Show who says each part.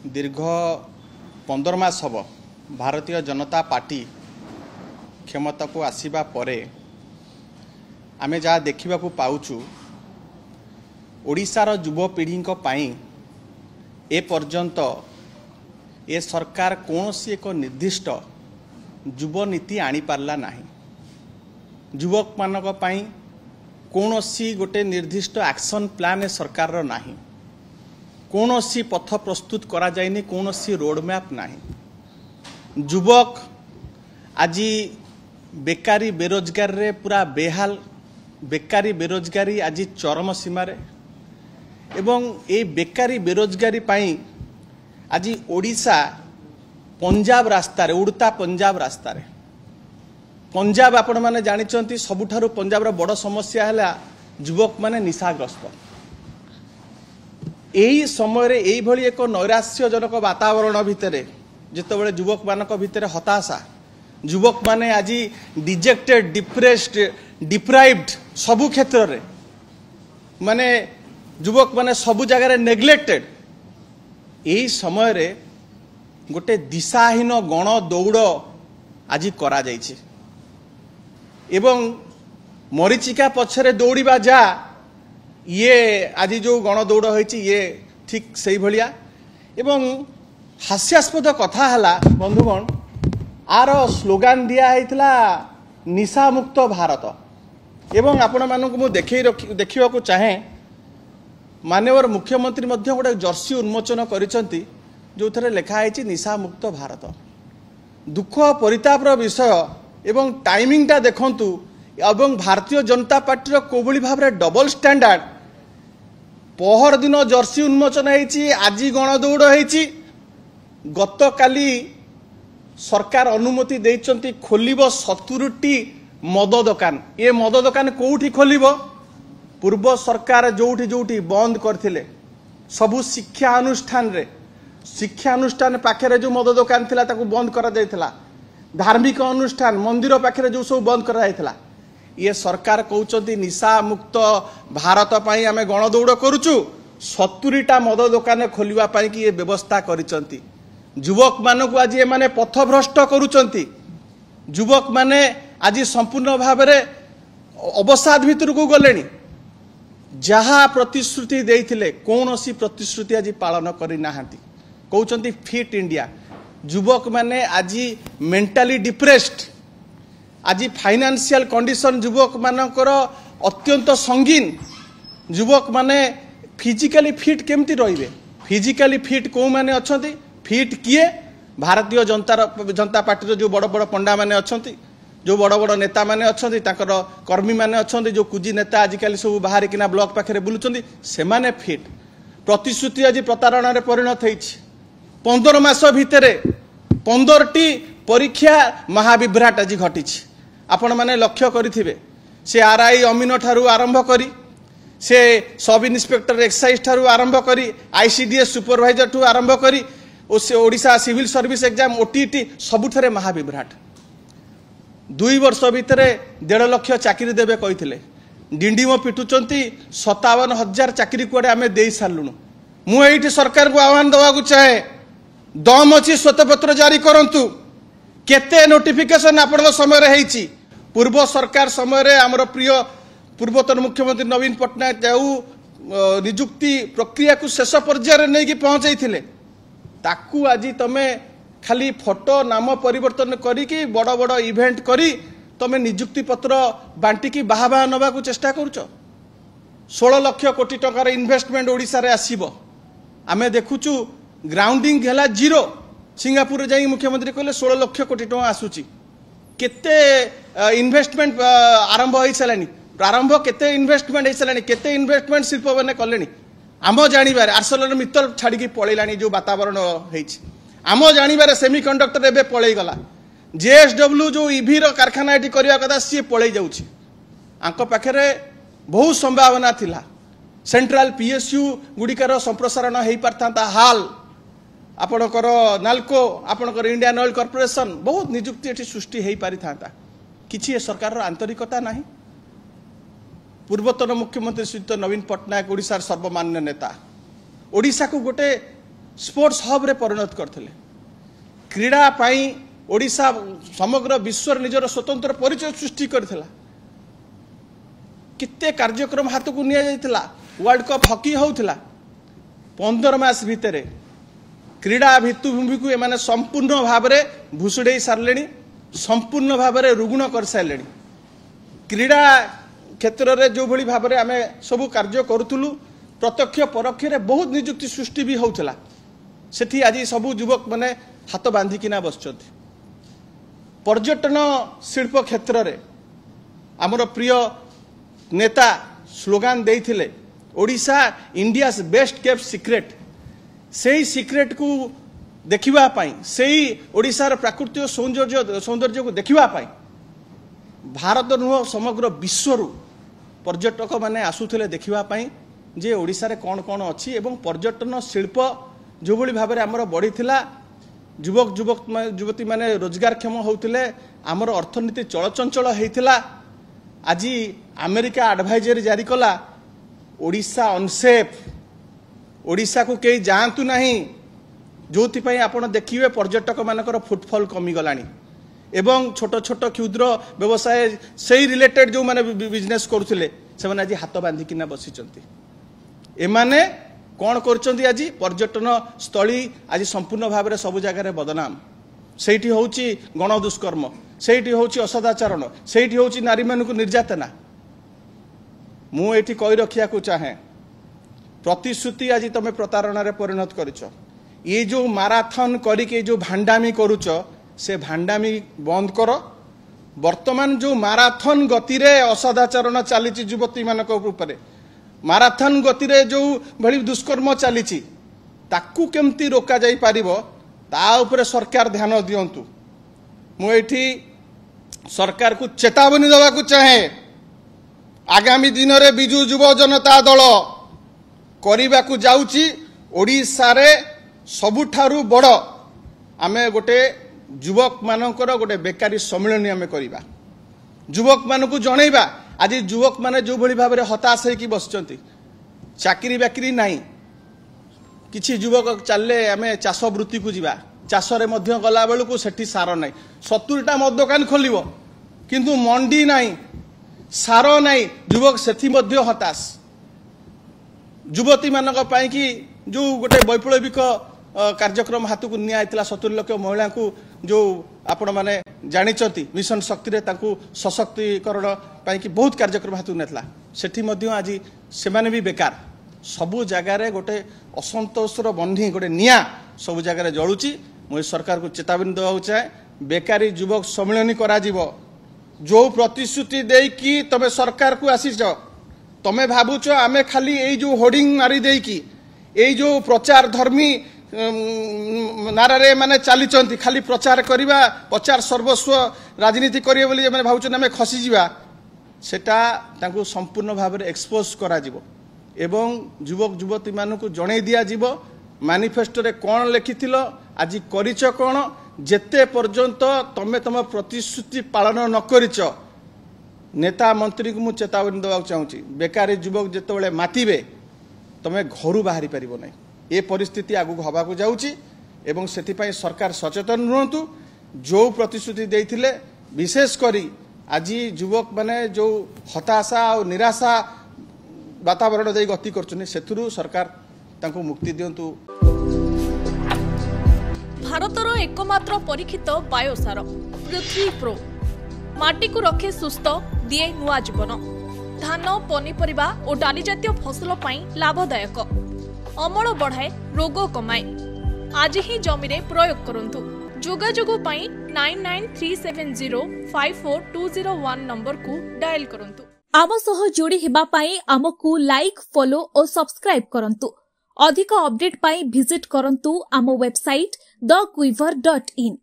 Speaker 1: दीर्घ 15 मास हम भारतीय जनता पार्टी क्षमता को आसीबा परे आमे जहाँ देखा पाउछु ओडिशार युवपीढ़ी ए पर्यंत ए सरकार कौन सी एक निर्दिष्ट युव नीति आनी पारला नाही। युवक मानक पई कौन सी गोटे निर्दिष्ट एक्शन प्लान सरकार रो नाही। कौन सी पथ प्रस्तुत करा जायनी, कौन सी रोड मैप नाही। युवक आज बेकारी बेरोजगार रे पूरा बेहाल, बेकारी बेरोजगारी आज चरम सीमार एवं ए बेकारी बेरोजगारी पाई आज ओडिशा पंजाब रास्ता रे उड़ता पंजाब रास्ता रे। पंजाब आपण माने जानिचंती सबुठारु पंजाब रो बड़ समस्या है युवक माने निशाग्रस्त। यही समय रे एई भली एक नैराश्यजनक वातावरण भितरे जितेबाला युवक मानक भितरे हताशा, युवक माने आज डिजेक्टेड डिप्रेस्ड डिप्राइव्ड सबु क्षेत्र रे माने युवक माने सबु जगह नेग्लेक्टेड। यही समय रे गोटे दिशाहीन गण दौड़ आज करा जाइछे एवं मरीचिका पछरे दौड़िबा जा ये आज जो गण दौड़ होइछि ये ठीक सही भलिया। एवं हास्यास्पद कथा हला बंधुगण आर स्लोगान दिया हैतला निशा मुक्त भारत एवं आपण मानक मु देखिबा को चाहे माननीय मुख्यमंत्री मध्य गोटे जर्सी उन्मोचन करिसंती जो थरे लिखा है निशा मुक्त भारत। दुख परितापर विषय एवं टाइमिंगटा देखंतु एवं भारतीय जनता पार्टी कोबली भाव डबल स्टैंडर्ड। पहर दिन जर्सी उन्मोचन होइछि, आज गण दौड़ होइछि। गत काली सरकार अनुमति देइचंती खोलिबो 70टी मद दुकान। ये मद दुकान कोउठी खोलिबो? पूर्व सरकार जोठी जोठी बंद करथिले सबु शिक्षा अनुष्ठान रे, शिक्षा अनुष्ठान पाखे जो मद दुकान थिला ताकू बंद करा जायथिला। धार्मिक अनुष्ठान मंदिर पाखे जो सब बंद करा जायथिला। ये सरकार कहउचंती निशा मुक्त भारत पई आमे गण दौड़ करूचु। 70टा मद दुकान खोलिबा पई कि ये व्यवस्था करिसंती। युवक मानकू आज ये माने पथभ्रष्ट करूचंती। युवक माने आज संपूर्ण भाव में अवसाद भितर को गलेनी। जहाँ प्रतिश्रुति देइथिले कौन सी प्रतिश्रुति आज पालन करि नाहांती। कहउचंती फिट इंडिया। युवक माने आज मेंटली डिप्रेस्ड, आज फाइनेंशियल कंडीशन युवक मानकर अत्यंत संगीन। युवक माने फिजिकली फिट केमती रहिबे? फिजिकली फिट को माने अछंती? फिट किए? भारतीय जनता पार्टी जो बड़ बड़ पंडा माने अछंती, जो बड़ बड़ नेता माने अछंती, ताकर कर्मी माने अछंती, जो कुजी नेता आजिकल सब बाहर किना ब्लॉक पाखे बुलुचंती, से माने फिट। प्रतिश्रुति आज प्रतारण रे परिणत होइछि। 15 मास भितरे 15टी परीक्षा महाविभ्राट आज घटिछि। आपण माने लक्ष्य करिथिबे से आरआई अमीन ठारू आरंभ करी, से सब इन्स्पेक्टर एक्साइज ठारू आरंभ करी, आईसीडीएस सुपरवाइजर ठू आरंभ करी, से ओडिशा सिविल सर्विस एग्जाम ओटीटी सबुठारे महाविभ्राट। 2 वर्ष भितर 1.5 लाख चाकरी देवे कही डिंडीम पिटुचंती। 57,000 चाकरी कुआडे आमे दे सारूँ। मुझे सरकार को आह्वान देवा चाहे, दम अच्छी श्वेतपत्र जारी करंतु। केते नोटिफिकेशन आपण समय रे पूर्व सरकार समय आमर प्रिय पूर्वतन मुख्यमंत्री नवीन पट्टनायक जो निजुक्ति प्रक्रिया को शेष पर्यायर नहीं पहुंचाई ताकू आज तमे खाली फोटो नाम परिवर्तन करी बड़ बड़ इवेंट करी तमे निजुक्ति पत्र बांटिकी बाहा नवा को चेष्टा करुच। 16 लाख कोटी टकार इन्वेस्टमेंट ओडिशा रे आसीबो। आमे देखुचु ग्राउंडिंग हैला 0। सिंगापुर जाई मुख्यमंत्री कहले 16 लाख कोटी टका आसुची। केते इन्वेस्टमेंट आरंभ होई सलानी? प्रारंभ केते इन्वेस्टमेंट होई सलानी? केते इन्वेस्टमेंट शिल्प बने कलेनी? आम जानिबार आर्सेलर मित्तल छाड़ी पळैलानी जो वातावरण होईछि। आम जानिबार सेमीकंडक्टर एबे पळै गला। जेएसडब्ल्यू जो ईवी रो कारखाना एटी करिया कथा सी पळै जाउछि। आंको पाखरे बहुत संभावना थिला। सेंट्रल पीएसयू गुड़िकार संप्रसारण हो पारता। हाल आपणकर नाल्को आपणकर इंडियन ऑयल कॉर्पोरेशन बहुत निजुक्ति एटी सृष्टि हो पारि था। किछि सरकार आंतरिकता नहीं। पूर्वतन मुख्यमंत्री श्रीयुत नवीन पट्टनायक ओडिशार सर्वमान्य नेता ओडिशा को गोटे स्पोर्ट्स हब रे परिणत करथिले। क्रीड़ा पाई ओडिशा समग्र विश्व निजर स्वतंत्र परिचय सृष्टि करथिला। किते कार्यक्रम हाथ को निया जाइतिला। वर्ल्ड कप हॉकी होउथिला 15 मास भितरे क्रीड़ा भित्तिभूमि को एमाने संपूर्ण भाव में भुसुड़े सारे संपूर्ण भाव में रुग्ण कर सारे। क्रीड़ा क्षेत्र में जो भली भाव में आम सब कार्य करूँ प्रत्यक्ष परोक्ष बहुत निजुक्ति सृष्टि भी होता। सेठी आज सब युवक मैंने हाथ बांधिकिना बस। पर्यटन शिल्प क्षेत्र में आमर प्रिय नेता स्लोगान देइथिले Odisha India's best kept secret. से ही सीक्रेट को देखिबा पाई से ही ओडिशार प्राकृतिक सौंदर्य को देखिबा पाई भारत नुह समग्र विश्व पर्यटक माने आसुथिले देखिबा पाई जे ओडिशा रे कौन कौन अच्छी एवं पर्यटन शिल्प जो भली भाव में आमर बढ़ी युवक युवती माने रोजगारक्षम होउथिले आमर अर्थनीति चलचंचल होइथिला। आज अमेरिका एडवाइजरी जारी कला ओडिशा अनसेफ ओडिशा को कई जातु नहीं जो आपण देखिए पर्यटक मानकर फुटफल कमी गलानी एवं छोट छोट क्षुद्र व्यवसाय से रिलेटेड जो माने बिजनेस करुले से आज हाथ बांधिकिना बसिचंती। एमाने कौन करचंती आज पर्यटन स्थली आज संपूर्ण भाव में सब जगह बदनाम। सेठी होची गण दुष्कर्म सेठी होची असदाचरण सेठी होची नारी मान को निर्यातना। मु एठी कही रखिया को चाहे प्रतिश्रुति आज तुम प्रतारणा रे परिणत करिच। ये जो माराथन करके जो भांडामी करुच से भांडामी बंद कर। वर्तमान जो माराथन गति रे असदाचरण चली युवती मान ऊपर माराथन गति रे जो भली दुष्कर्म चली ताकू केमती रोका जाई पारिबो ता उपरे सरकार ध्यान दियंतु। मु एठी सरकार को चेतावनी देवा को चाहे आगामी दिन रे बिजु युव जनता दल करने को जाऊँगी ओडिशा रे सबुठारु बड़ आमे गोटे युवक मानकर गोटे बेकारी सम्मेलन आमे करिबा। युवक मान को जनइबा आज युवक माने जो भली भाव में हताश होगी बसचंती चाकरी बाकरी नहीं किछि युवक चलले आमे चाष वृत्ति को जीवा चाष रे मध्य गला बेलू को सेठी सार नहीं 70टा मद दुकान खोलिबो किंतु मंडी नहीं सार नहीं युवक सेठी मध्य हताश। युवती मानक पाई कि जो गोटे वैप्लविक कार्यक्रम हाथ को निया 70 लाख महिला को जो आपण माने जानिचंती मिशन शक्ति रे ताकू सशक्तिकरण पाई कि बहुत कार्यक्रम हाथ नेतला सेठी मध्य आज से माने भी बेकार सबु जगार गोटे असंतोषर बन्ही गोटे निया सब जगार जलुची। मुझे सरकार को चेतावनी देवा चाहे बेकारी युवक सम्मेलन करा जो प्रतिश्रुति देकी तमे सरकार को आसीच तमे भावुच आमे खाली ए जो होर्डिंग मारी देकी ए जो प्रचार धर्मी नारे माने चली खाली प्रचार करवा प्रचार सर्वस्व राजनीति करिए बोली माने भावुचन आमे खसी जीवा सेटा तांको संपूर्ण भाव में एक्सपोज करा जिवो एवं युवक युवती मान को जणै दिया जीवो मैनिफेस्टो रे कौन लिखिथिलो आज करिच कौन जेते पर्यंत तमे तम प्रतिश्रुति पालन न करिच नेता मंत्री को मुझे चेतावनी देवा चाहूँगी बेकारी युवक जिते मातिबे तमें घर बाहरी पार ना ये परिस्थिति आगू हवा को जाऊँगी एवं से सरकार सचेतन रुहतु जो प्रतिश्रुति देते विशेष करी आज युवक माने जो हताशा और निराशा वातावरण दे गति कर सरकार तांको मुक्ति दियंतु।
Speaker 2: भारतर एकमात्र परीक्षित बायोसार पृथ्वी प्रो माटी को रखे सुस्थ दिए नुआ जीवन धान पनीपरिबा और डाली जातीय फसल पाई लाभदायक अमल बढ़ाए रोग कमाए आज ही जमीरे प्रयोग करंतु। जोगाजोग पाई 9937054201 नंबर को डायल करंतु।
Speaker 3: आम सह जोड़ी हेबा पाई आमको लाइक फॉलो और सब्सक्राइब करंतु। अधिक अपडेट पाई विजिट करंतु आम वेबसाइट thequiver.in।